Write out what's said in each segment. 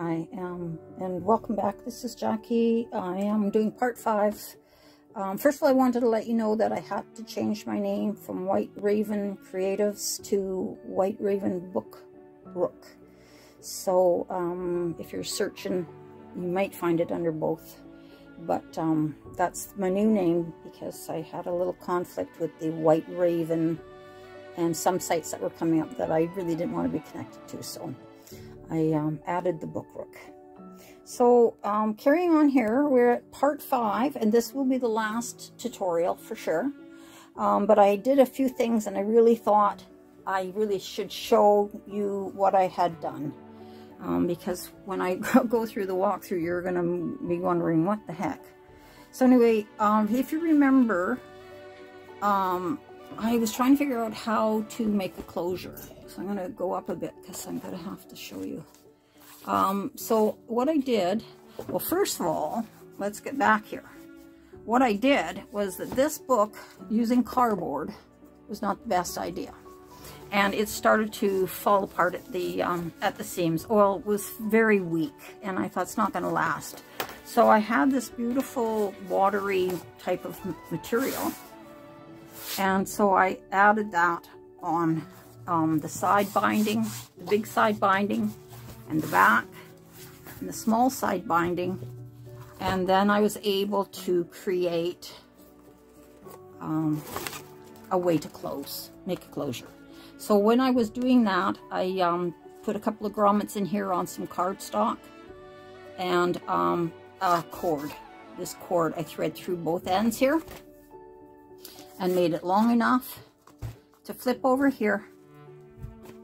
Hi, and welcome back. This is Jackie. I am doing part 5. First of all, I wanted to let you know that I had to change my name from White Raven Creatives to White Raven Book Rook. So if you're searching, you might find it under both. But that's my new name because I had a little conflict with the White Raven and some sites that were coming up that I really didn't want to be connected to. So I added the Book Rook. So carrying on here, we're at part 5, and this will be the last tutorial for sure. But I did a few things, and I really thought I really should show you what I had done. Because when I go through the walkthrough, you're going to be wondering what the heck. So anyway, if you remember, I was trying to figure out how to make a closure. So I'm going to go up a bit because I'm going to have to show you. So what I did, well, first of all, let's get back here. What I did was that this book, using cardboard, was not the best idea. And it started to fall apart at the seams. Oil was very weak, and I thought it's not going to last. So I had this beautiful watery type of material. And so I added that on the side binding, the big side binding, and the back, and the small side binding. And then I was able to create a way to make a closure. So when I was doing that, I put a couple of grommets in here on some cardstock and a cord. This cord I thread through both ends here and made it long enough to flip over here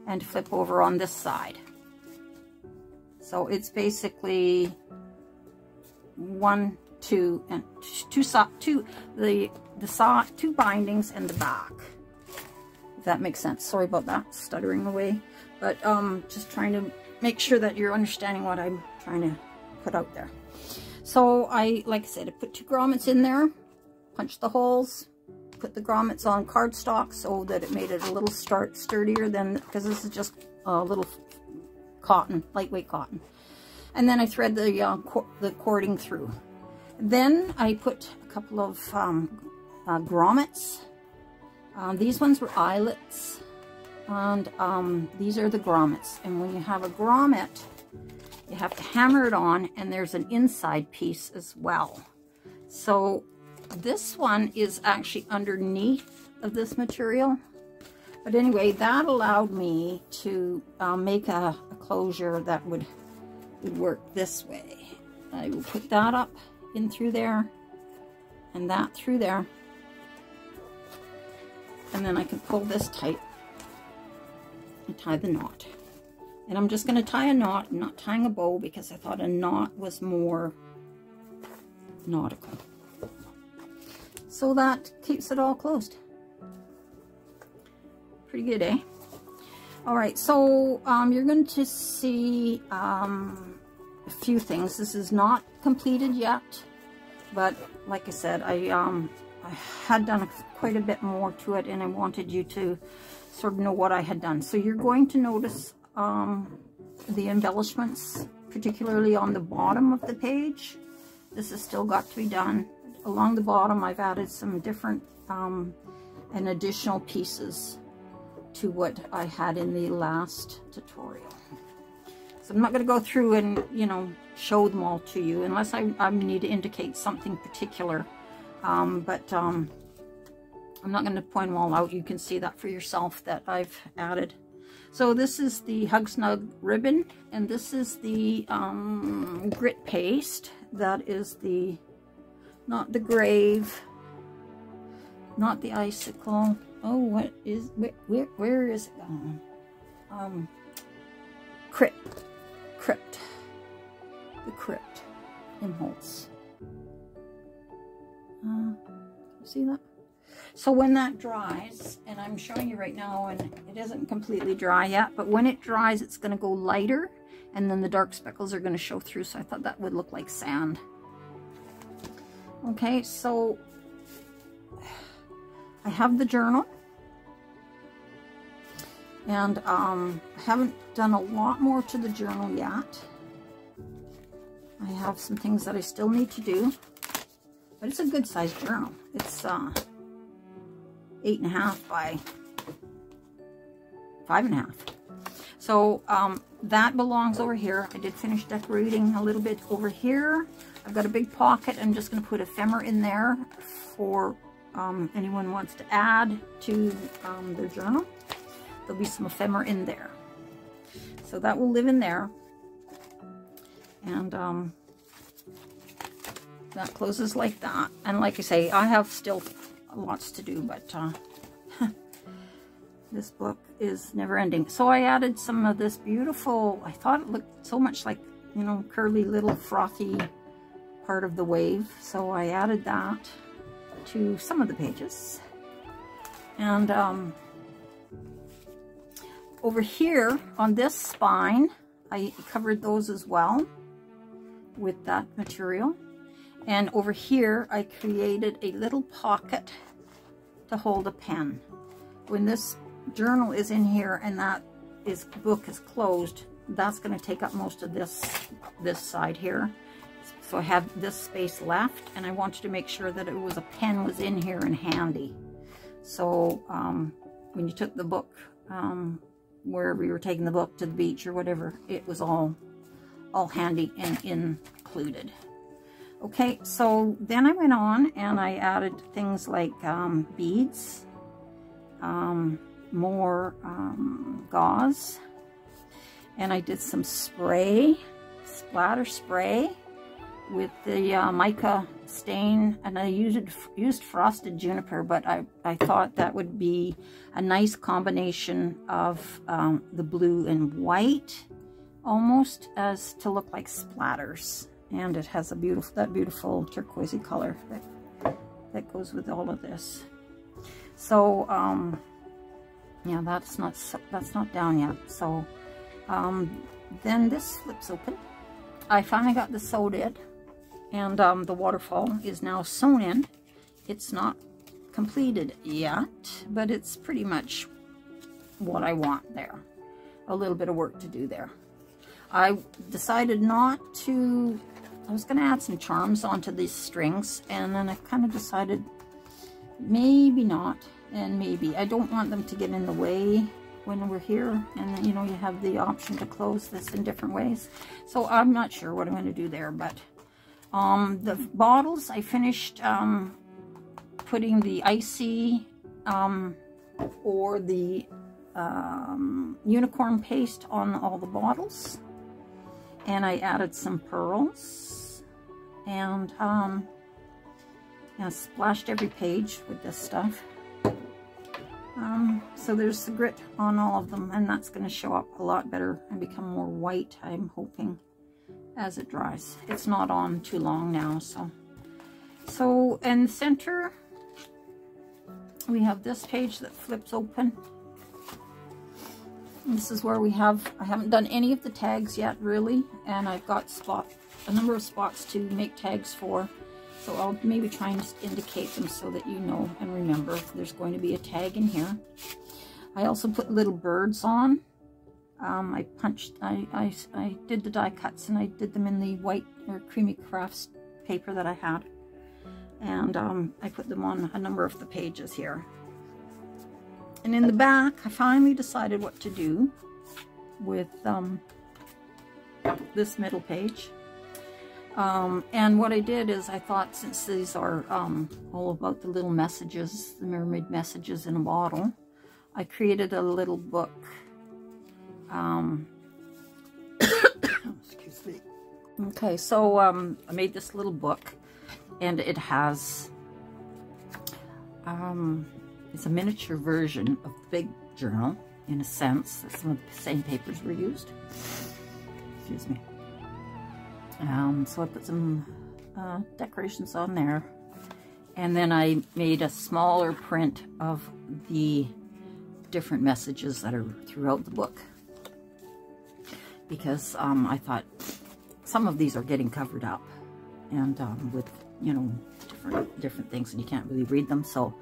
and flip over on this side. So it's basically 1, 2, and two bindings and the back. If that makes sense. Sorry about that, stuttering away. But just trying to make sure that you're understanding what I'm trying to put out there. So like I said, I put 2 grommets in there, punched the holes, put the grommets on cardstock so that it made it a little sturdier than, because this is just a little cotton, lightweight cotton. And then I thread the cording through. Then I put a couple of grommets. These ones were eyelets, and these are the grommets. And when you have a grommet, you have to hammer it on, and there's an inside piece as well. So this one is actually underneath of this material. But anyway, that allowed me to make a closure that would work this way. I will put that up in through there, and that through there. And then I can pull this tight and tie the knot. And I'm just going to tie a knot, I'm not tying a bow because I thought a knot was more nautical. So that keeps it all closed. Pretty good, eh? All right, so you're going to see a few things. This is not completed yet, but like I said, I had done quite a bit more to it, and I wanted you to sort of know what I had done. So you're going to notice the embellishments, particularly on the bottom of the page. This has still got to be done. Along the bottom, I've added some different and additional pieces to what I had in the last tutorial. So I'm not going to go through and, you know, show them all to you unless I need to indicate something particular. I'm not going to point them all out. You can see that for yourself that I've added. So this is the Hug Snug ribbon, and this is the grit paste. That is the, not the grave, not the icicle. Oh, what is, where is it gone? Crypt. The crypt in Holt's. See that? So when that dries, and I'm showing you right now, and it isn't completely dry yet, but when it dries, it's going to go lighter, and then the dark speckles are going to show through, so I thought that would look like sand. Okay, so I have the journal, and I haven't done a lot more to the journal yet. I have some things that I still need to do, but it's a good sized journal. It's 8.5 by 5.5. So that belongs over here. I did finish decorating a little bit over here. I've got a big pocket. I'm just going to put ephemera in there for anyone wants to add to their journal. There'll be some ephemera in there. So that will live in there. And that closes like that. And like I say, I have still lots to do, but this book is never ending. So I added some of this beautiful, I thought it looked so much like, you know, curly little frothy part of the wave. So I added that to some of the pages. And over here on this spine, I covered those as well with that material. And over here, I created a little pocket to hold a pen. When this journal is in here and that book is closed, that's going to take up most of this side here. So I have this space left, and I wanted to make sure that a pen was in here and handy. So when you took the book, wherever you were taking the book, to the beach or whatever, it was all handy and included. Okay, so then I went on and I added things like beads, more gauze, and I did some spray, splatter spray with the mica stain, and I used frosted juniper, but I thought that would be a nice combination of the blue and white, almost as to look like splatters. And it has that beautiful turquoisey color that goes with all of this. So yeah, that's not down yet. So then this flips open. I finally got this sewed in, and the waterfall is now sewn in. It's not completed yet, but it's pretty much what I want there. A little bit of work to do there. I decided not to, I was going to add some charms onto these strings, and then I kind of decided maybe not, and maybe. I don't want them to get in the way when we're here, and you know, you have the option to close this in different ways. So I'm not sure what I'm going to do there, but the bottles, I finished putting the icy or the unicorn paste on all the bottles, and I added some pearls, and splashed every page with this stuff. So there's the grit on all of them, and that's going to show up a lot better and become more white, I'm hoping, as it dries. It's not on too long now, so in the center we have this page that flips open. And this is where I haven't done any of the tags yet, really, and I've got a number of spots to make tags for. So I'll maybe try and just indicate them so that you know and remember there's going to be a tag in here. I also put little birds on. I did the die cuts, and I did them in the white or creamy crafts paper that I had. And I put them on a number of the pages here. And in the back, I finally decided what to do with this middle page. And what I did is I thought, since these are all about the little messages, the mermaid messages in a bottle, I created a little book. Excuse me. Okay, so I made this little book, and it has, it's a miniature version of the big journal, in a sense. Some of the same papers were used. Excuse me. So I put some decorations on there, and then I made a smaller print of the different messages that are throughout the book, because I thought some of these are getting covered up, and with, you know, different things, and you can't really read them, so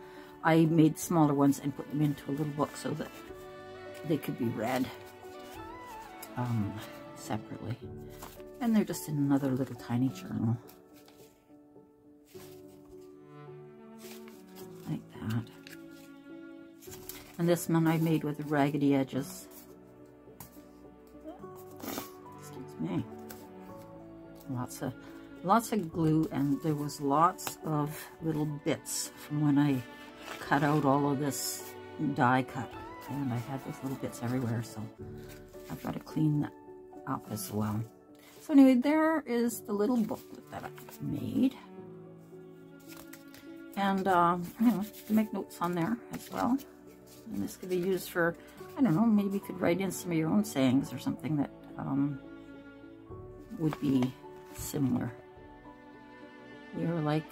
I made smaller ones and put them into a little book so that they could be read separately. And they're just in another little tiny journal. Like that. And this one I made with the raggedy edges. Excuse me. Lots of glue, and there was lots of little bits from when I cut out all of this die cut. And I had those little bits everywhere, so I've got to clean that up as well. So anyway, there is the little booklet that I made. And, you know, to make notes on there as well. And this could be used for, I don't know, maybe you could write in some of your own sayings or something that would be similar. We are like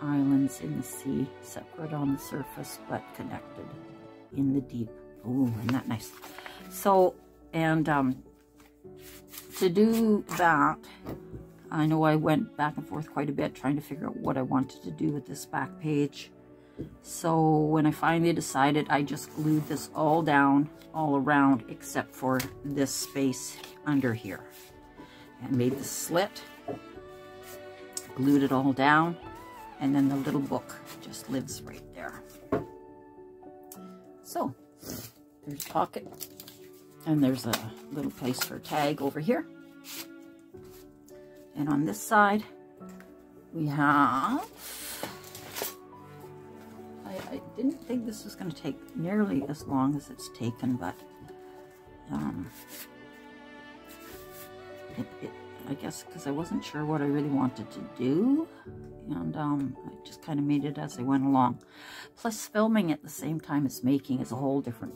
islands in the sea, separate on the surface, but connected in the deep. Ooh, isn't that nice? So, and to do that, I know I went back and forth quite a bit trying to figure out what I wanted to do with this back page. So when I finally decided, I just glued this all down, all around, except for this space under here. And made the slit, glued it all down, and then the little book just lives right there. So, there's a pocket, and there's a little place for a tag over here. And on this side, we have, I didn't think this was going to take nearly as long as it's taken, but I guess because I wasn't sure what I really wanted to do, and I just kind of made it as I went along. Plus, filming at the same time as making is a whole different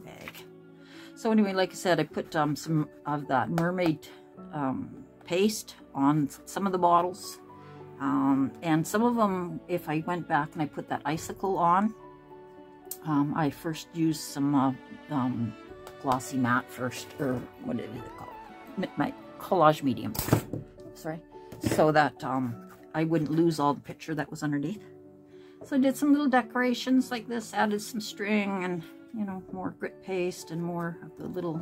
bag. So anyway, like I said, I put some of that mermaid paste on some of the bottles, and some of them, if I went back and I put that icicle on, I first used some glossy matte first, or what is it called? My collage medium, sorry, so that I wouldn't lose all the picture that was underneath. So I did some little decorations like this, added some string and, you know, more grit paste and more of the little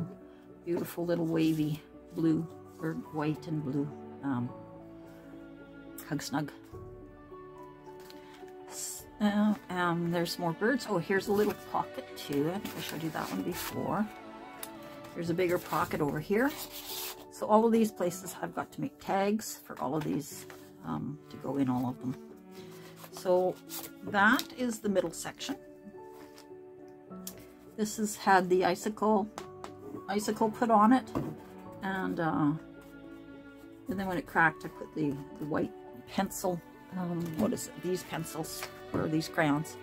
beautiful little wavy blue, or white and blue Hug Snug. There's more birds. Oh, here's a little pocket too. I think I showed you that one before. There's a bigger pocket over here. So all of these places I've got to make tags for all of these to go in all of them. So that is the middle section. This has had the icicle put on it, and then when it cracked, I put the white pencil, what is it, these pencils, or these crayons,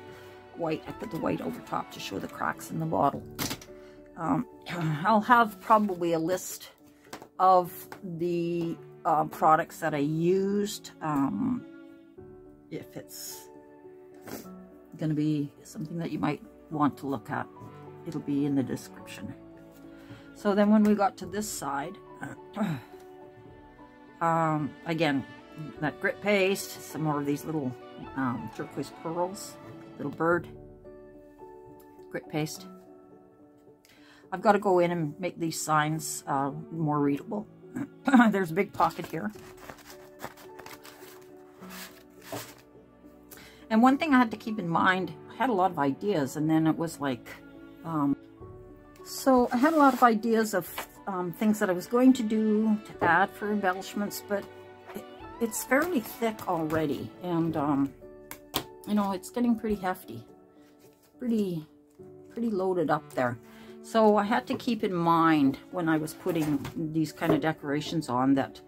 white, I put the white over top to show the cracks in the bottle. I'll have probably a list of the products that I used, if it's going to be something that you might want to look at. It'll be in the description. So then when we got to this side, again, that grit paste, some more of these little turquoise pearls, little bird, grit paste. I've got to go in and make these signs more readable. There's a big pocket here. And one thing I had to keep in mind, I had a lot of ideas, and then it was like, so I had a lot of ideas of things that I was going to do to add for embellishments, but it's fairly thick already, and you know, it's getting pretty hefty, pretty loaded up there. So I had to keep in mind when I was putting these kind of decorations on that,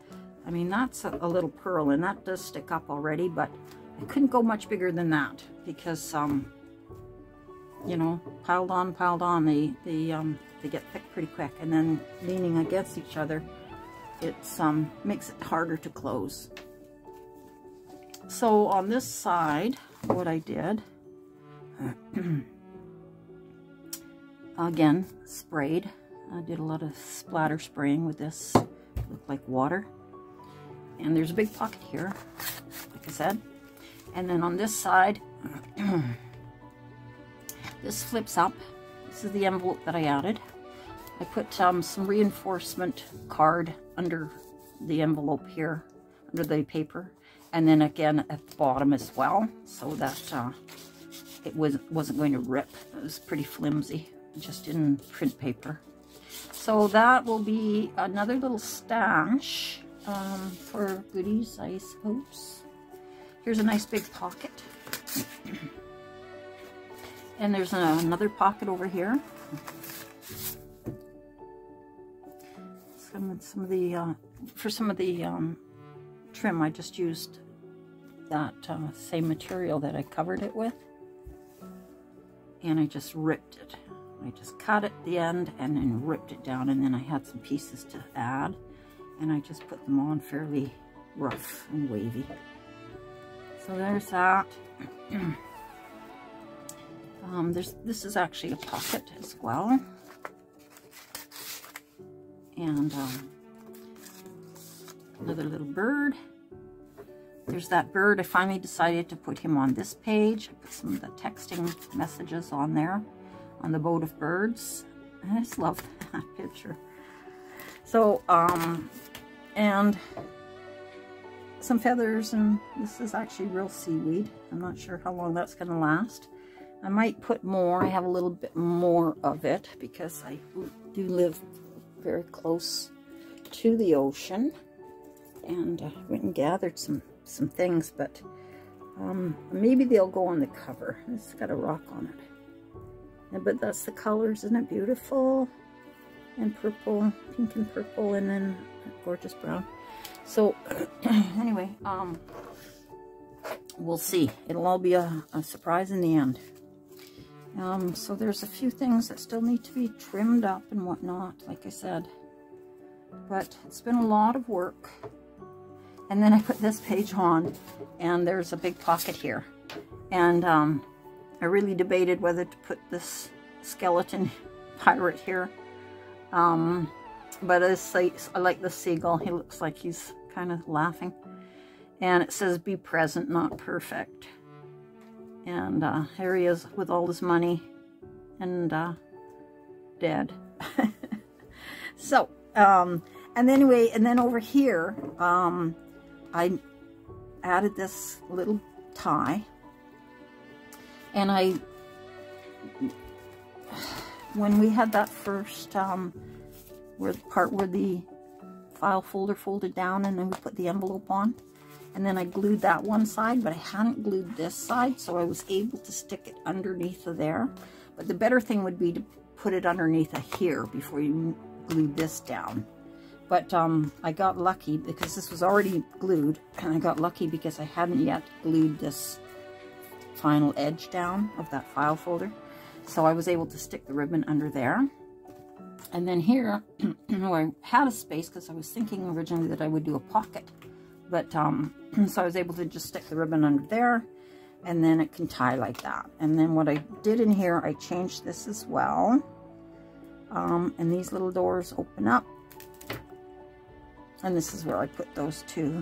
I mean, that's a little pearl, and that does stick up already, but I couldn't go much bigger than that because, you know, piled on, they get thick pretty quick, and then leaning against each other, it's makes it harder to close. So on this side, what I did, again, sprayed. I did a lot of splatter spraying with this. It looked like water. And there's a big pocket here, like I said. And then on this side, this flips up. This is the envelope that I added. I put some reinforcement card under the envelope here under the paper, and then again at the bottom as well, so that it wasn't going to rip. It was pretty flimsy, just in print paper. So that will be another little stash for goodies, I suppose. Here's a nice big pocket. And there's another pocket over here. Some of the for some of the trim, I just used that same material that I covered it with, and I just ripped it. I just cut at the end and then ripped it down, and then I had some pieces to add, and I just put them on fairly rough and wavy. So there's that. This is actually a pocket as well. And another little bird. There's that bird. I finally decided to put him on this page. I put some of the texting messages on there, on the boat of birds. I just love that picture. So, and some feathers, and this is actually real seaweed. I'm not sure how long that's going to last. I might put more. I have a little bit more of it because I do live very close to the ocean, and I went and gathered some things, but maybe they'll go on the cover. It's got a rock on it. Yeah, but that's the colors, isn't it beautiful? And purple, pink and purple, and then gorgeous brown. So anyway, we'll see. It'll all be a surprise in the end. So there's a few things that still need to be trimmed up and whatnot, like I said. But it's been a lot of work. And then I put this page on, and there's a big pocket here. And I really debated whether to put this skeleton pirate here. But I like the seagull. He looks like he's kind of laughing. And it says, "Be present, not perfect." And here he is with all his money and dead. So, and anyway, and then over here, I added this little tie. And when we had that first, where the part where the file folder folded down and then we put the envelope on, and then I glued that one side, but I hadn't glued this side, so I was able to stick it underneath of there. But the better thing would be to put it underneath of here before you glue this down. But I got lucky because this was already glued, and I got lucky because I hadn't yet glued this final edge down of that file folder. So I was able to stick the ribbon under there. And then here, I had a space because I was thinking originally that I would do a pocket. But, so I was able to just stick the ribbon under there, and then it can tie like that. And then what I did in here, I changed this as well. And these little doors open up. And this is where I put those two.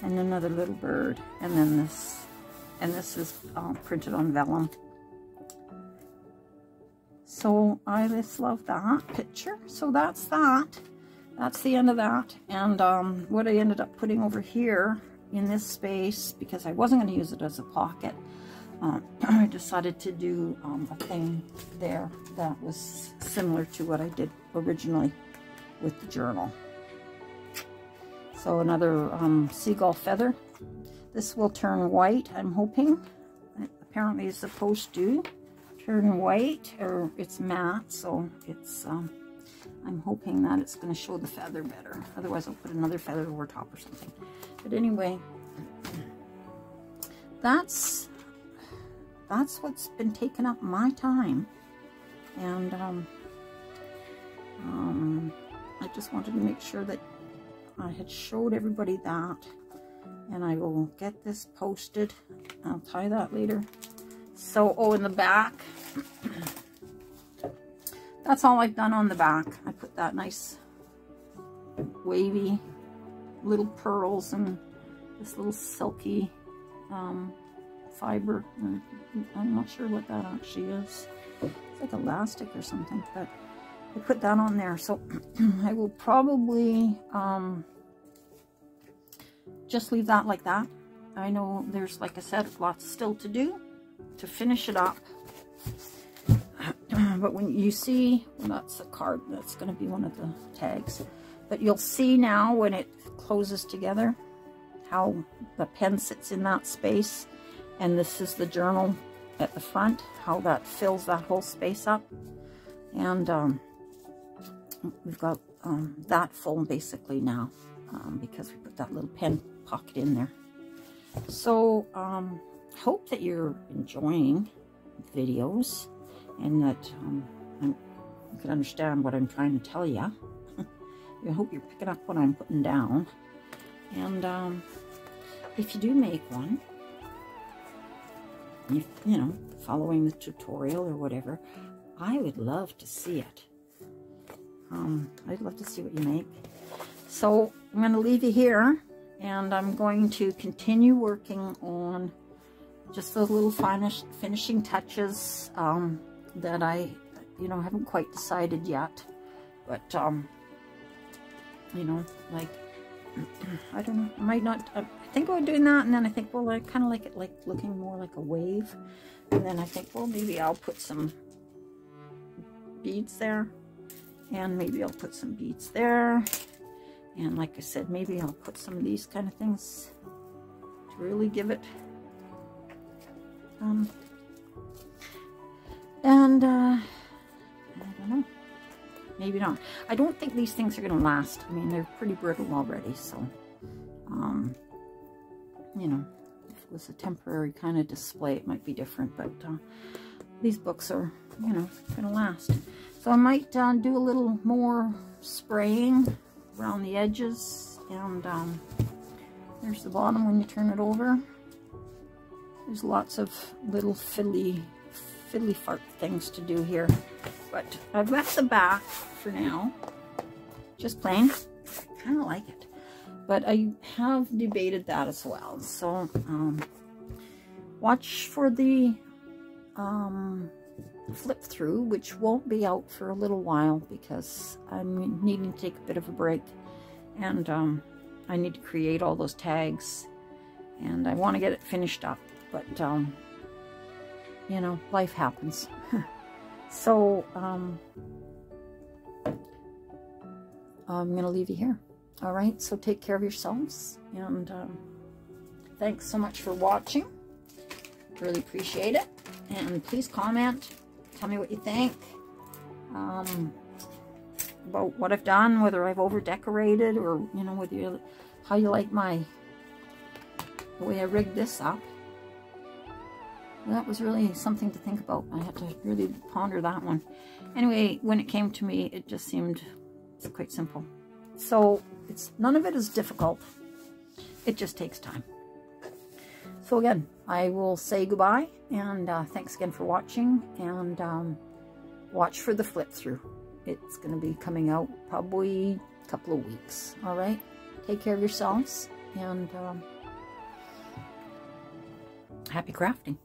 And another little bird. And then this. And this is printed on vellum. So I just love that picture. So that's that. That's the end of that. And what I ended up putting over here in this space, because I wasn't going to use it as a pocket, I decided to do a thing there that was similar to what I did originally with the journal. So another seagull feather. This will turn white, I'm hoping. Apparently it's supposed to turn white, or it's matte, so it's I'm hoping that it's going to show the feather better. Otherwise I'll put another feather over top or something. But anyway, that's what's been taking up my time. And I just wanted to make sure that I had showed everybody that. And I will get this posted. I'll tie that later. So, oh, in the back, that's all I've done on the back. I put that nice wavy little pearls and this little silky fiber. I'm not sure what that actually is. It's like elastic or something, but I put that on there. So I will probably just leave that like that. I know there's, like I said, lots still to do to finish it up. But when you see, well, that's a card, that's going to be one of the tags. But you'll see now when it closes together how the pen sits in that space. And this is the journal at the front, how that fills that whole space up. And we've got that full basically now because we put that little pen pocket in there. So hope that you're enjoying videos and that you can understand what I'm trying to tell you. I hope you're picking up what I'm putting down. And if you do make one, if, you know, following the tutorial or whatever, I would love to see it. I'd love to see what you make. So I'm going to leave you here, and I'm going to continue working on just those little finishing touches that I, you know, haven't quite decided yet. But, you know, like, I don't know, I might not, I think about doing that, and then I think, well, I kind of like it, like, looking more like a wave. And then I think, well, maybe I'll put some beads there, and maybe I'll put some beads there, and like I said, maybe I'll put some of these kind of things to really give it and I don't know, maybe not. I don't think these things are going to last. I mean, they're pretty brittle already, so you know, if it was a temporary kind of display, it might be different, but these books are, you know, going to last. So I might do a little more spraying around the edges, and there's the bottom when you turn it over. There's lots of little fiddly fart things to do here, but I've left the back for now, just plain. I kind of like it, but I have debated that as well. So watch for the flip through, which won't be out for a little while because I'm needing to take a bit of a break, and I need to create all those tags, and I want to get it finished up, but you know, life happens. So I'm gonna leave you here. All right, so take care of yourselves, and thanks so much for watching. Really appreciate it, and please comment. Tell me what you think about what I've done, whether I've over decorated, or, you know, whether you, how you like the way I rigged this up. That was really something to think about. I had to really ponder that one. Anyway, when it came to me, it just seemed quite simple. So none of it is difficult. It just takes time. So again, I will say goodbye, and thanks again for watching, and watch for the flip through. It's going to be coming out probably a couple of weeks. All right, take care of yourselves, and happy crafting.